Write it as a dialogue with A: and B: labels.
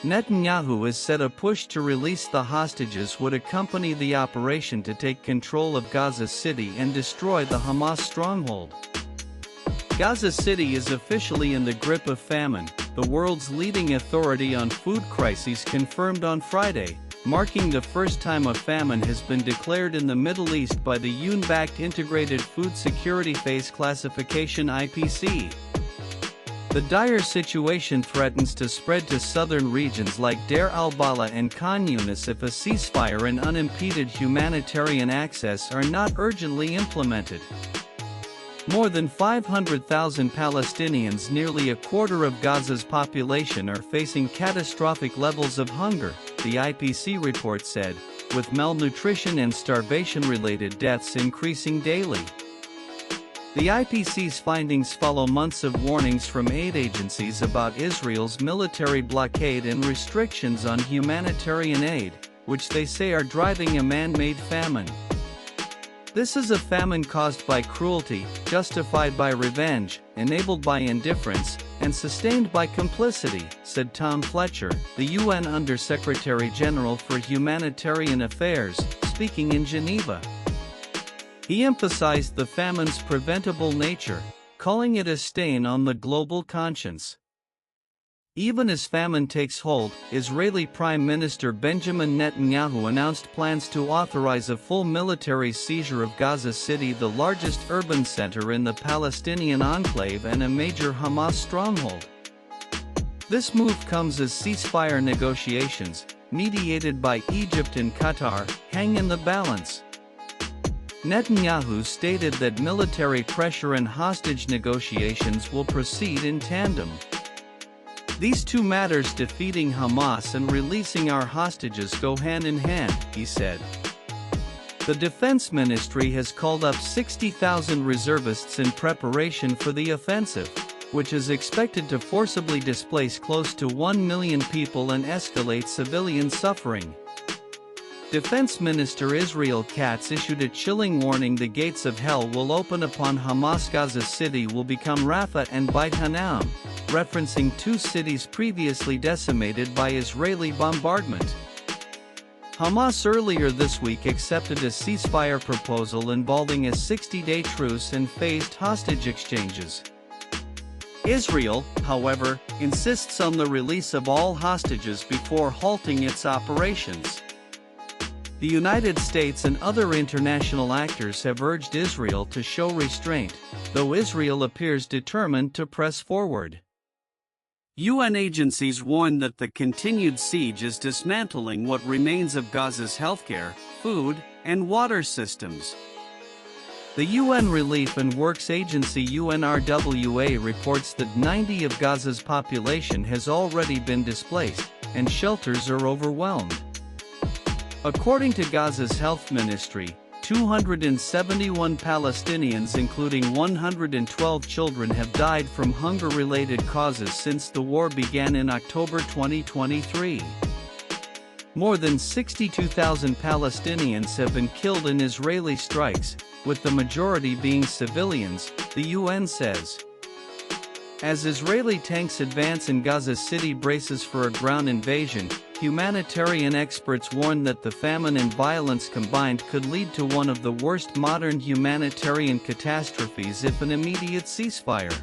A: Netanyahu has said a push to release the hostages would accompany the operation to take control of Gaza City and destroy the Hamas stronghold. Gaza City is officially in the grip of famine, the world's leading authority on food crises confirmed on Friday, marking the first time a famine has been declared in the Middle East by the UN-backed Integrated Food Security Phase Classification (IPC). The dire situation threatens to spread to southern regions like Deir al-Balah and Khan Yunis if a ceasefire and unimpeded humanitarian access are not urgently implemented. More than 500,000 Palestinians, nearly a quarter of Gaza's population, are facing catastrophic levels of hunger, the IPC report said, with malnutrition and starvation-related deaths increasing daily. The IPC's findings follow months of warnings from aid agencies about Israel's military blockade and restrictions on humanitarian aid, which they say are driving a man-made famine. This is a famine caused by cruelty, justified by revenge, enabled by indifference, and sustained by complicity, said Tom Fletcher, the UN Under-Secretary General for Humanitarian Affairs, speaking in Geneva. He emphasized the famine's preventable nature, calling it a stain on the global conscience. Even as famine takes hold, Israeli Prime Minister Benjamin Netanyahu announced plans to authorize a full military seizure of Gaza City, the largest urban center in the Palestinian enclave and a major Hamas stronghold. This move comes as ceasefire negotiations, mediated by Egypt and Qatar, hang in the balance. Netanyahu stated that military pressure and hostage negotiations will proceed in tandem. These two matters, defeating Hamas and releasing our hostages, go hand in hand, he said. The Defense Ministry has called up 60,000 reservists in preparation for the offensive, which is expected to forcibly displace close to 1 million people and escalate civilian suffering. Defense Minister Israel Katz issued a chilling warning: the gates of hell will open upon Hamas. Gaza City will become Rafah and Beit Hanam, referencing two cities previously decimated by Israeli bombardment. Hamas earlier this week accepted a ceasefire proposal involving a 60-day truce and phased hostage exchanges. Israel, however, insists on the release of all hostages before halting its operations. The United States and other international actors have urged Israel to show restraint, though Israel appears determined to press forward. UN agencies warn that the continued siege is dismantling what remains of Gaza's healthcare, food, and water systems. The UN Relief and Works Agency UNRWA reports that 90% of Gaza's population has already been displaced, and shelters are overwhelmed. According to Gaza's health ministry, 271 Palestinians, including 112 children, have died from hunger-related causes since the war began in October 2023. More than 62,000 Palestinians have been killed in Israeli strikes, with the majority being civilians, the UN says. As Israeli tanks advance and Gaza City braces for a ground invasion, humanitarian experts warn that the famine and violence combined could lead to one of the worst modern humanitarian catastrophes if an immediate ceasefire